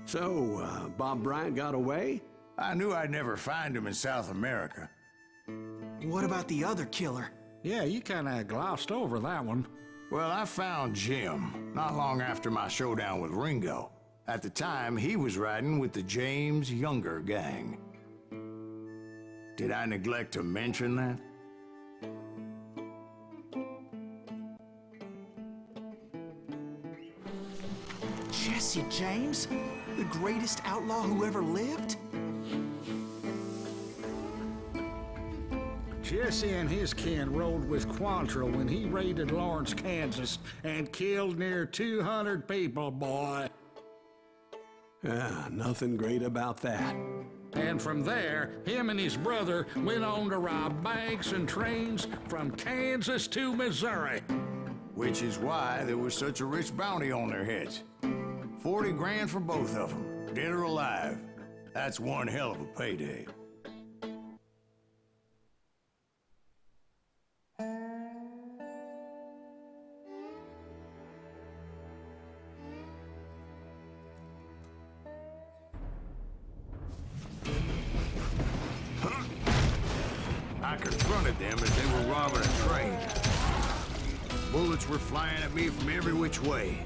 So, Bob Bryant got away? I knew I'd never find him in South America. What about the other killer? Yeah, you kinda glossed over that one. Well, I found Jim not long after my showdown with Ringo. At the time, he was riding with the James Younger gang. Did I neglect to mention that? Jesse James? The greatest outlaw who ever lived? Jesse and his kin rode with Quantrill when he raided Lawrence, Kansas, and killed near 200 people, boy. Ah, nothing great about that. And from there, him and his brother went on to rob banks and trains from Kansas to Missouri. Which is why there was such a rich bounty on their heads. 40 grand for both of them, dead or alive. That's one hell of a payday. I confronted them as they were robbing a train. Bullets were flying at me from every which way.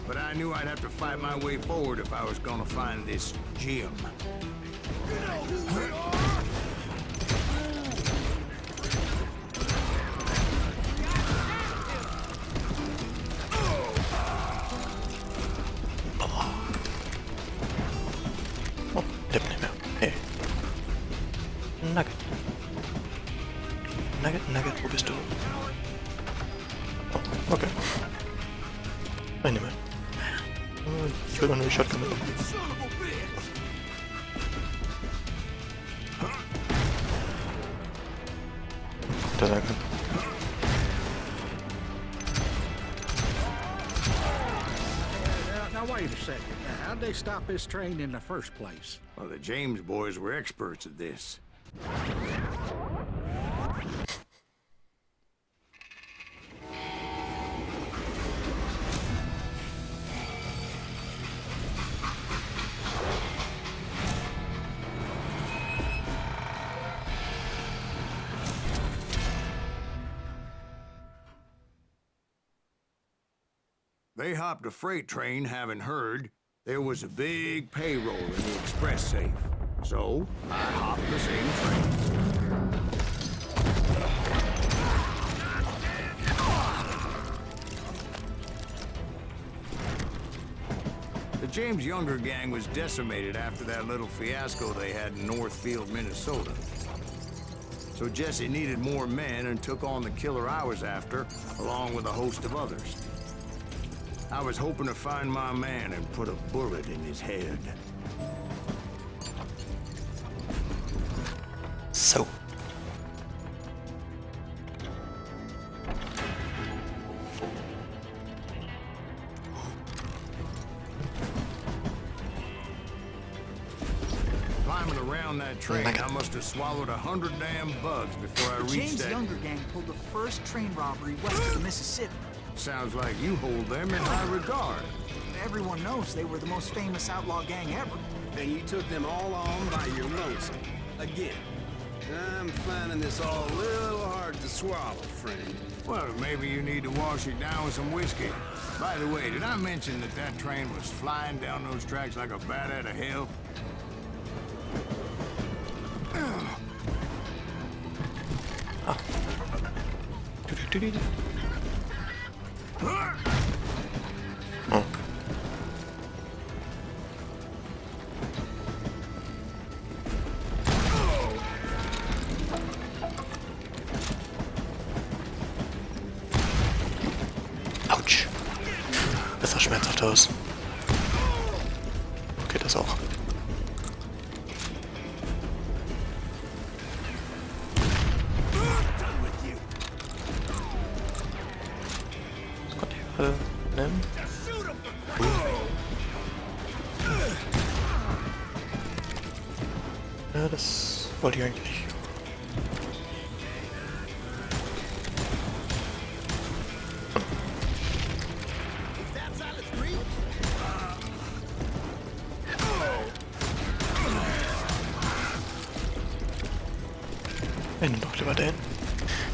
But I knew I'd have to fight my way forward if I was gonna find this Jim. You know who we are! Oh, lebt nicht mehr. Hey. Nugget. Nugget, wo bist du? Oh, okay. Ich nehme. Ich will noch eine Shotgun mit. Da sagen kann. Now wait a second. How'd they stop this train in the first place? Well, the James boys were experts at this. They hopped a freight train having heard there was a big payroll in the express safe. So, I hopped the same train. The James Younger gang was decimated after that little fiasco they had in Northfield, Minnesota. So Jesse needed more men and took on the killer I was after, along with a host of others. I was hoping to find my man and put a bullet in his head. So. Climbing around that train, I must have swallowed 100 damn bugs before I reached James that. Younger gang pulled the first train robbery west of the Mississippi. Sounds like you hold them in high regard. Everyone knows they were the most famous outlaw gang ever. And you took them all on by your lonesome. Again. I'm finding this all a little hard to swallow, friend. Well, maybe you need to wash it down with some whiskey. By the way, did I mention that that train was flying down those tracks like a bat out of hell? Oh. Autsch. Das sah schmerzhaft aus. Okay, das auch. Was konnte ich gerade nehmen? Ja, das wollte ich eigentlich.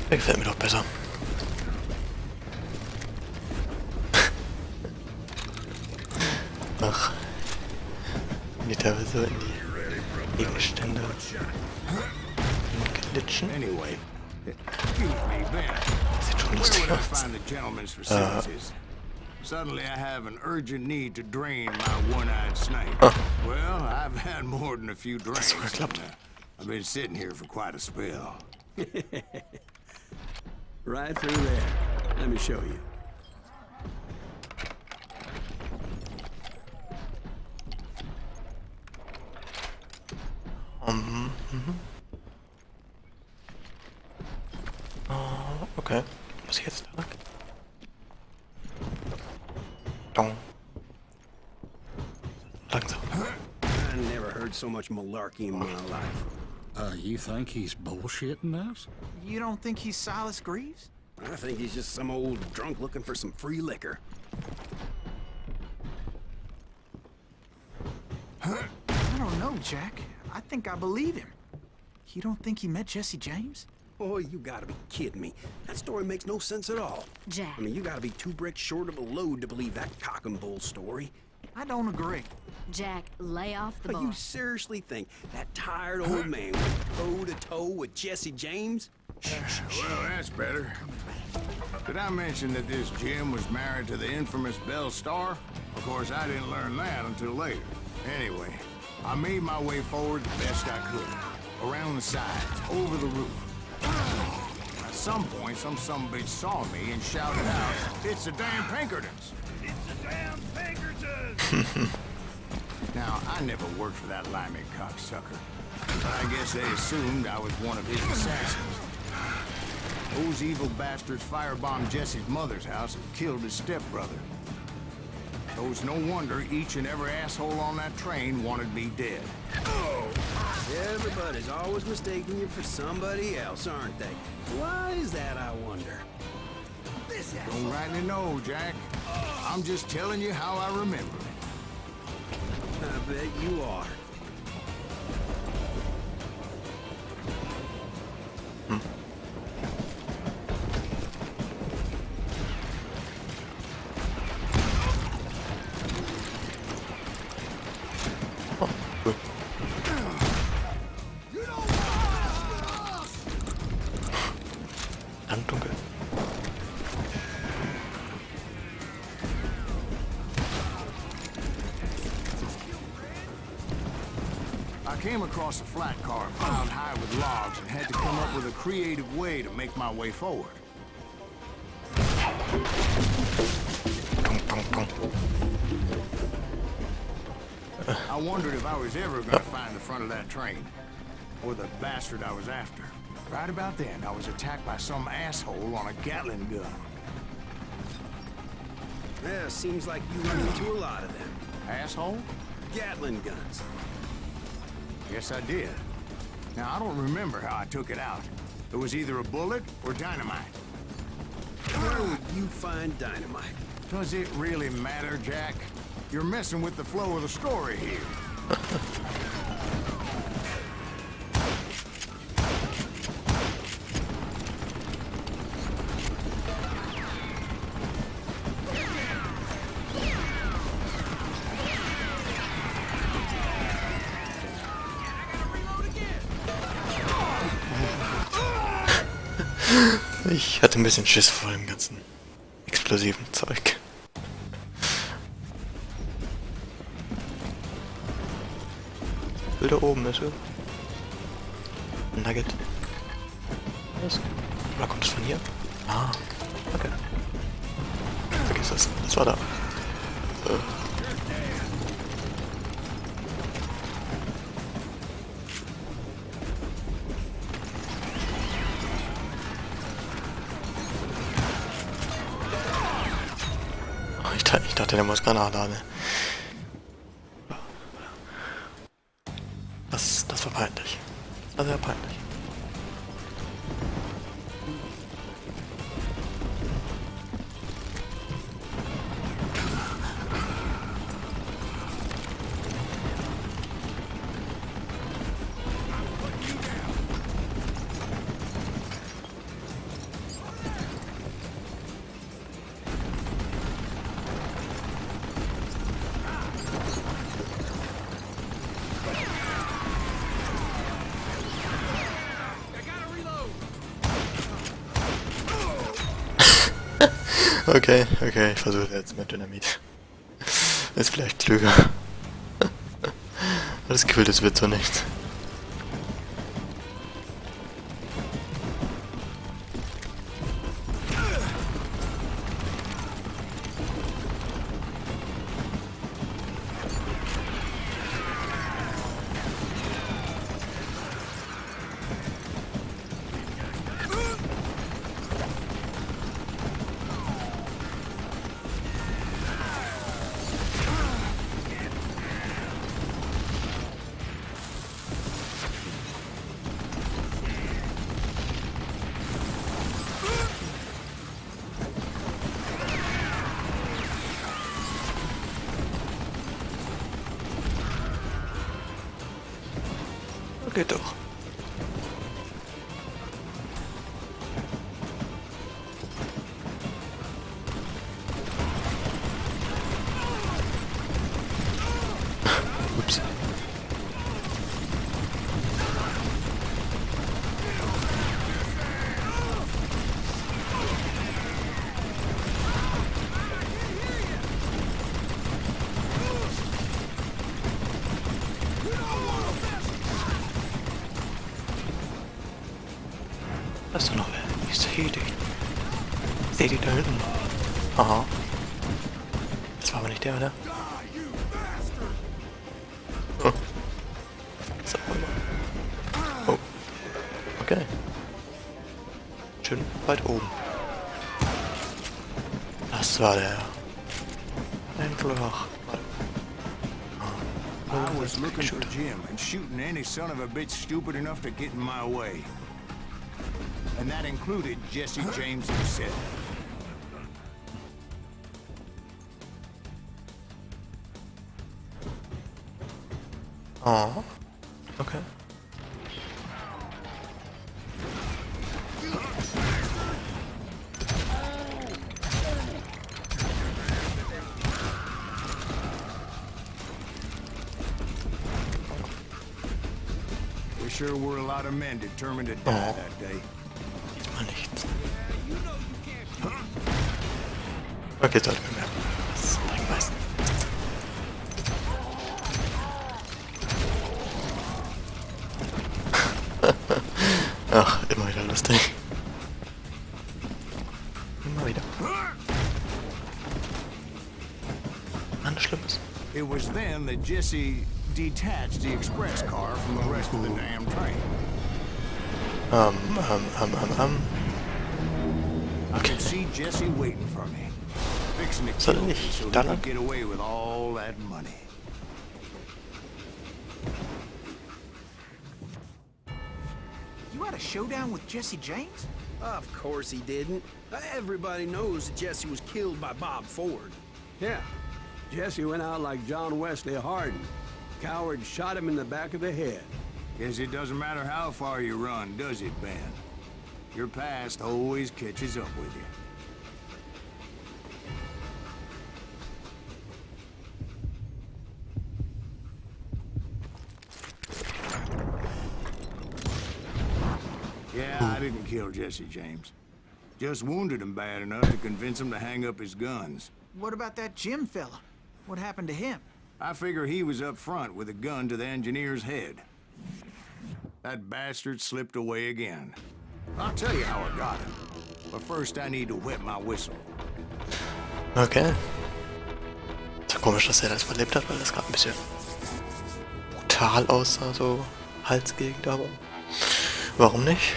Der gefällt mir doch besser. Ach. Die teilweise in die Gegenstände glitschen. Anyway, excuse me, Ben. Sieht schon Where lustig would I aus. find the gentleman's facilities? Suddenly I have an urgent need to drain my one-eyed snake. Well, I've had more than a few drinks. sogar klappt. I've been sitting here for quite a spell. Right through there. Let me show you. Okay. Muss ich jetzt da lang? Dong. Langsam. I never heard so much malarkey in my life. You think he's bullshitting us? You don't think he's Silas Greaves? I think he's just some old drunk looking for some free liquor. I don't know, Jack. I think I believe him. You don't think he met Jesse James? Oh, you gotta be kidding me. That story makes no sense at all. Jack. I mean, you gotta be 2 bricks short of a load to believe that cock and bull story. I don't agree. Jack, lay off the But bar. you seriously think that tired old man went toe-to-toe with Jesse James? Well, that's better. Did I mention that this Jim was married to the infamous Belle Star? Of course, I didn't learn that until later. Anyway, I made my way forward the best I could. Around the sides, over the roof. At some point, some sumbitch saw me and shouted out, "It's the damn Pinkertons!" It's the damn Pinkertons! Now, I never worked for that limey cocksucker, but I guess they assumed I was one of his assassins. Those evil bastards firebombed Jesse's mother's house and killed his stepbrother. So it's no wonder each and every asshole on that train wanted me dead. Oh, everybody's always mistaking you for somebody else, aren't they? Why is that, I wonder? Don't rightly know, Jack. I'm just telling you how I remember it. I bet you are. Oh, cool. Dunkel. I came across a flat car piled high with logs and had to come up with a creative way to make my way forward. Dong, dong, dong. I wondered if I was ever going to find the front of that train, or the bastard I was after. Right about then, I was attacked by some asshole on a Gatling gun. Yeah, seems like you run into a lot of them. Asshole? Gatling guns. Yes, I did. Now, I don't remember how I took it out. It was either a bullet or dynamite. Where would you find dynamite? Does it really matter, Jack? You're messing with the flow of the story here. Ich hatte ein bisschen Schiss vor dem ganzen explosiven Zeug. Will da oben ist er. Nugget. Was? Oder kommt es von hier? Ah, okay. Vergiss das. Das war da. Ich dachte, der muss Granate haben. Das war peinlich. Das war sehr peinlich. Okay, ich versuche jetzt mit Dynamit. Ist vielleicht klüger. Das Gefühl, das wird so nichts. Geht doch. Ups. Da ist doch noch wer. Ich sehe die. Ich sehe die da hinten. Aha. Das war aber nicht der, oder? Oh. So, oh. Okay. Schön weit oben. Das war der. Ein Flach. I was looking for Jim and shooting any son of a bitch stupid enough to get in my way. And that included Jesse James himself. Oh. Okay. We sure were a lot of men determined to die that day. Mal nichts. Okay, sollte man merken. Das bringt meistens. Ach, immer wieder lustig. Immer wieder. Mann, Schlimmes. It was then that Jesse detached the express car from the rest of the damn train. I could see Jesse waiting for me, fixing to kill me so he could get away with all that money. You had a showdown with Jesse James? Of course he didn't. Everybody knows that Jesse was killed by Bob Ford. Yeah. Jesse went out like John Wesley Hardin. Coward shot him in the back of the head. Guess it doesn't matter how far you run, does it, Ben? Your past always catches up with you. Yeah, I didn't kill Jesse James. Just wounded him bad enough to convince him to hang up his guns. What about that Jim fella? What happened to him? I figure he was up front with a gun to the engineer's head. That bastard slipped away again. I'll tell you how I got him. But first I need to wet my whistle. Okay. Ist ja komisch, dass er das überlebt hat, weil das gerade ein bisschen brutal aussah, so Halsgegend, aber warum nicht?